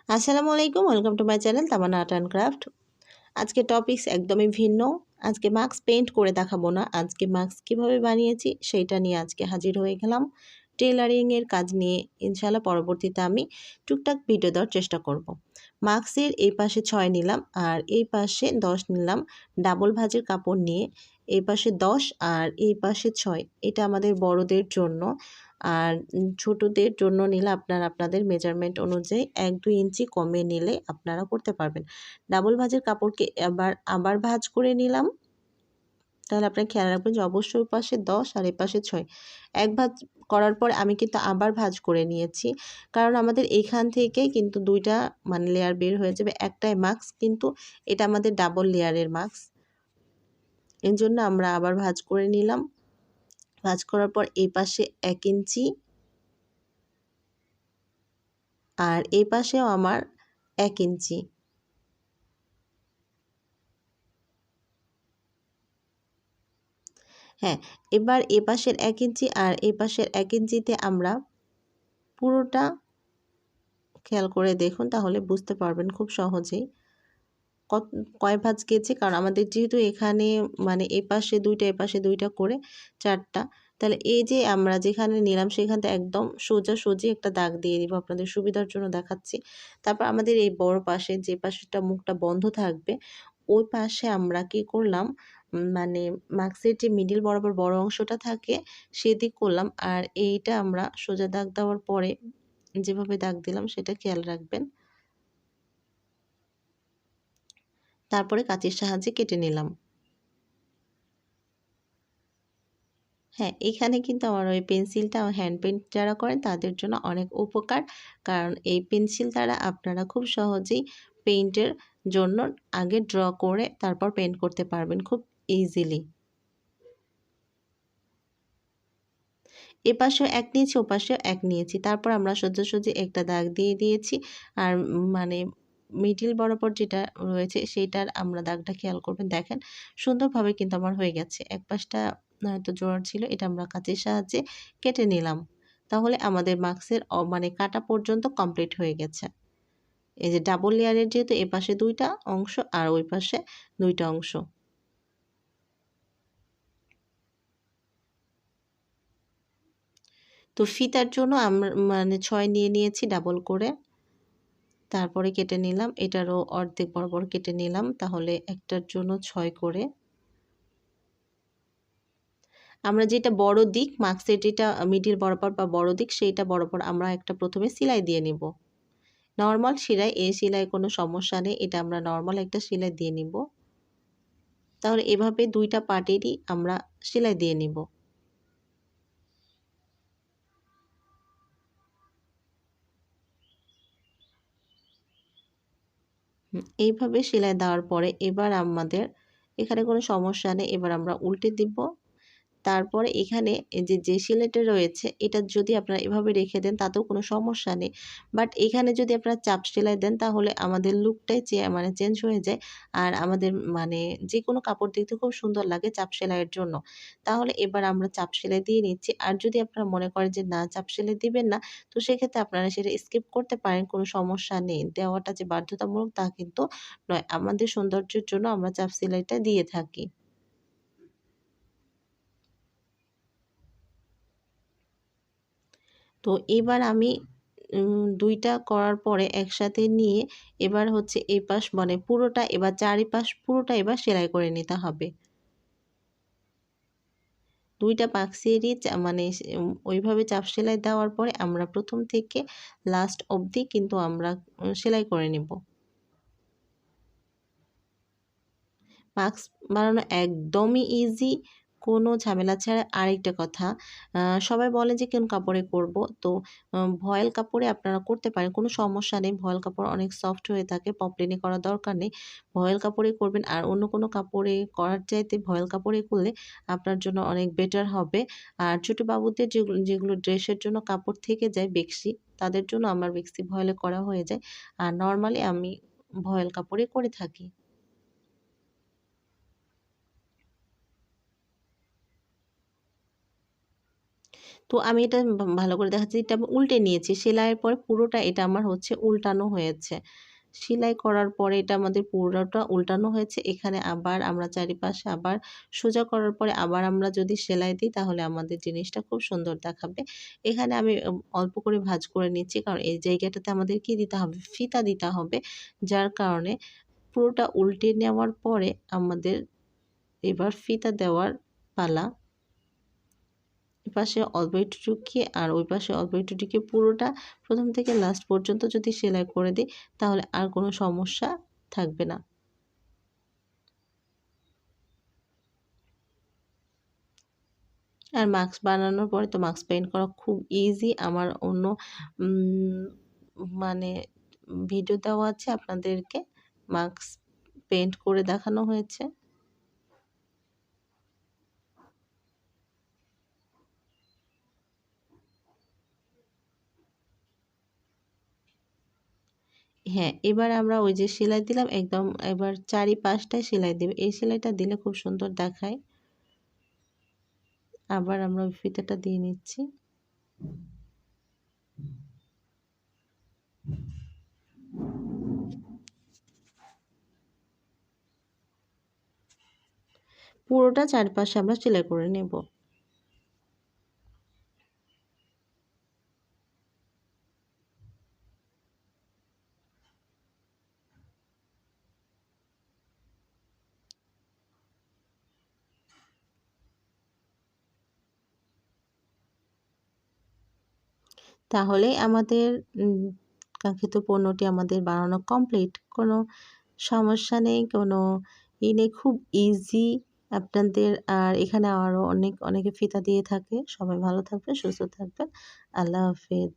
আসসালামু আলাইকুম, welcome to my channel Tamanna art and craft. আজকে টপিকস একদমই ভিন্ন। আজকে মাস্ক পেইন্ট করে দেখাবো না, আজকে মাস্ক কীভাবে বানিয়েছি সেইটা নিয়ে আজকে হাজির হয়ে গেলাম। টেলারিংয়ের কাজ নিয়ে ইনশাআল্লাহ পরবর্তীতে আমি টুকটাক ভিডিও দেওয়ার চেষ্টা করব। মাস্কের এই পাশে 6 নিলাম আর এই পাশে 10 নিলাম ডাবল ভাঁজের কাপড় নিয়ে। এই পাশে 10 আর এই পাশে 6। এটা আমাদের বড়দের জন্য। আর ছোটদের জন্য নিলে আপনারা আপনাদের মেজারমেন্ট অনুযায়ী 1-2 ইঞ্চি কমিয়ে নিলে আপনারা করতে পারবেন। ডাবল ভাঁজের কাপড়কে আবার ভাঁজ করে নিলাম। তাহলে আপনারা খেয়াল রাখবেন যে অবশ্যই ওই পাশে 10 আর এই পাশে 6। এক ভাঁজ করার পর আমি কিন্তু আবার ভাঁজ করে নিয়েছি। কারণ আমাদের এখান থেকেই কিন্তু 2টা লেয়ার বের হয়ে যাবে। একটাই মাস্ক, কিন্তু এটা আমাদের ডাবল লেয়ারের মাস্ক। এজন্য আমরা আবার ভাঁজ করে নিলাম। ভাঁজ করার পর এই পাশে 1 ইঞ্চি আর এই পাশেও আমার 1 ইঞ্চি। হ্যাঁ, এবার এ পাশের 1 ইঞ্চি আর এই পাশের 1 ইঞ্চিতে আমরা পুরোটা খেয়াল করে দেখুন, তাহলে বুঝতে পারবেন খুব সহজেই কয় ভাঁজ গিয়েছে। কারণ আমাদের যেহেতু এখানে এ পাশে 2টা এ পাশে 2টা করে 4টা, তাহলে এই যে আমরা যেখানে নিলাম সেখান থেকে একদম সোজাসুজি একটা দাগ দিয়ে দিব, আপনাদের সুবিধার জন্য দেখাচ্ছি। তারপর আমাদের এই বড় পাশে যে পাশেরটা মুখটা বন্ধ থাকবে ওই পাশে আমরা কি করলাম, মাস্কের যে মিডিল বরাবর বড় অংশটা থাকে সেদিক করলাম। আর এইটা আমরা সোজা দাগ দেওয়ার পরে যেভাবে দাগ দিলাম সেটা খেয়াল রাখবেন। তারপরে কাঁচির সাহায্যে কেটে নিলাম। হ্যাঁ, এখানে কিন্তু আমার ওই পেন্সিলটা হ্যান্ড পেইন্ট যারা করেন তাদের জন্য অনেক উপকার। কারণ এই পেন্সিল দ্বারা আপনারা খুব সহজেই পেইন্টের জন্য আগে ড্র করে তারপর পেইন্ট করতে পারবেন খুব ইজিলি। এপাশেও 1 নিয়েছি, ওপাশেও 1 নিয়েছি। তারপর আমরা সোজাসুজি একটা দাগ দিয়ে দিয়েছি। আর মিডল বরাবর যেটা রয়েছে সেইটার আমরা দাগটা খেয়াল করবেন। দেখেন সুন্দরভাবে কিন্তু আমার হয়ে গেছে। এক পাশটা হয়তো জোড়া ছিল, এটা আমরা কাঁচির সাহায্যে কেটে নিলাম। তাহলে আমাদের মাস্কের কাটা পর্যন্ত কমপ্লিট হয়ে গেছে। এই যে ডাবল লেয়ারের যেহেতু এপাশে 2টা অংশ আর ওই পাশে 2টা অংশ। তো ফিতার জন্য আমরা 6 নিয়ে নিয়েছি ডাবল করে। তারপরে কেটে নিলাম, এটারও অর্ধেক বরাবর কেটে নিলাম, তাহলে একটার জন্য 6 করে। আমরা যেটা বড় দিক মাস্কের যেটা মিডিল বরাবর বা বড় দিক সেইটা বরাবর আমরা একটা প্রথমে সেলাই দিয়ে নিব। নরমাল সেলাই, এই সেলাই কোনো সমস্যা নেই, এটা আমরা নরমাল একটা সেলাই দিয়ে নিব। তাহলে এভাবে 2টা পার্টেরই আমরা সেলাই দিয়ে নিব। এইভাবে সেলাই দেওয়ার পরে এবার আমাদের এখানে কোনো সমস্যা নেই, এবার আমরা উল্টে দিব। তারপরে এখানে যে সেলাইটা রয়েছে এটা যদি আপনারা এভাবে রেখে দেন তাতেও কোনো সমস্যা নেই। বাট এখানে যদি আপনারা চাপ সেলাই দেন তাহলে আমাদের লুকটাই চেঞ্জ হয়ে যায়। আর আমাদের যেকোনো কাপড় দেখতে খুব সুন্দর লাগে চাপ সেলাইয়ের জন্য। তাহলে এবার আমরা চাপ সেলাই দিয়ে নিচ্ছি। আর যদি আপনারা মনে করেন যে না চাপ সেলাই দিবেন না, তো সেক্ষেত্রে আপনারা সেটা স্কিপ করতে পারেন, কোনো সমস্যা নেই। দেওয়াটা যে বাধ্যতামূলক তা কিন্তু নয়। আমাদের সৌন্দর্যের জন্য আমরা চাপ সেলাইটা দিয়ে থাকি। তো এবার আমি ২টা করার পরে একসাথে নিয়ে এবার হচ্ছে এই পাশ পুরোটা, এবার চারিপাশ পুরোটা এবার সেলাই করে নিতে হবে। ২টা পাকসিরই ওইভাবে চাপ সেলাই দেওয়ার পরে আমরা প্রথম থেকে লাস্ট অবধি কিন্তু আমরা সেলাই করে নিব। মাস্ক বানানো একদমই ইজি, কোনো ঝামেলা ছাড়া। আরেকটা কথা, সবাই বলে যে কোন কাপড়ে করব, তো ভয়েল কাপড়ে আপনারা করতে পারেন, কোনো সমস্যা নেই। ভয়েল কাপড় অনেক সফট হয়ে থাকে, পপলিনে করার দরকার নেই। ভয়েল কাপড়ে করবেন। আর অন্য কোনো কাপড়ে করার চাইতে ভয়েল কাপড়ে করলে আপনার জন্য অনেক বেটার হবে। আর ছোটো বাবুদের যেগুলো ড্রেসের জন্য কাপড় থেকে যায় বেক্সি, তাদের জন্য আমার বেক্সি ভয়েলে করা হয়ে যায়। আর নরমালি আমি ভয়েল কাপড়ে করে থাকি। তো আমি এটা ভালো করে দেখাচ্ছি, এটা আমি উল্টে নিয়েছি। সেলাইয়ের পরে পুরোটা এটা আমার হচ্ছে উল্টানো হয়েছে। সেলাই করার পরে এটা আমাদের পুরোটা উল্টানো হয়েছে। এখানে আবার আমরা চারিপাশে আবার সোজা করার পরে আবার আমরা যদি সেলাই দিই তাহলে আমাদের জিনিসটা খুব সুন্দর দেখাবে। এখানে আমি অল্প করে ভাঁজ করে নিচ্ছি, কারণ এই জায়গাটাতে আমাদের কি দিতে হবে? ফিতা দিতে হবে। যার কারণে পুরোটা উল্টে নেওয়ার পরে আমাদের এবার ফিতা দেওয়ার পালা। এপাশে অল্প একটু ঢুকিয়ে আর ওই পাশে অল্প একটু ঢুকিয়ে পুরোটা প্রথম থেকে লাস্ট পর্যন্ত যদি সেলাই করে দিই তাহলে আর কোনো সমস্যা থাকবে না। আর মাস্ক বানানোর পরে তো মাস্ক পেইন্ট করা খুব ইজি। আমার অন্য উম মানে ভিডিও দেওয়া আছে, আপনাদেরকে মাস্ক পেইন্ট করে দেখানো হয়েছে। হ্যাঁ, এবার আমরা ওই যে সেলাই দিলাম একদম, এবার চারিপাশটায় সেলাই দেব। এই সেলাইটা দিলে খুব সুন্দর দেখায়। আবার আমরা ওই ফিতাটা দিয়ে নিচ্ছি। পুরোটা চারপাশে আমরা সেলাই করে নেব। তাহলেই আমাদের কাঙ্ক্ষিত পণ্যটি আমাদের বানানো কমপ্লিট। কোনো সমস্যা নেই, কোনো নেই, খুব ইজি আপনাদের। আর এখানে আরও অনেকে ফিতা দিয়ে থাকে। সবাই ভালো থাকবেন, সুস্থ থাকবেন। আল্লাহ হাফেজ।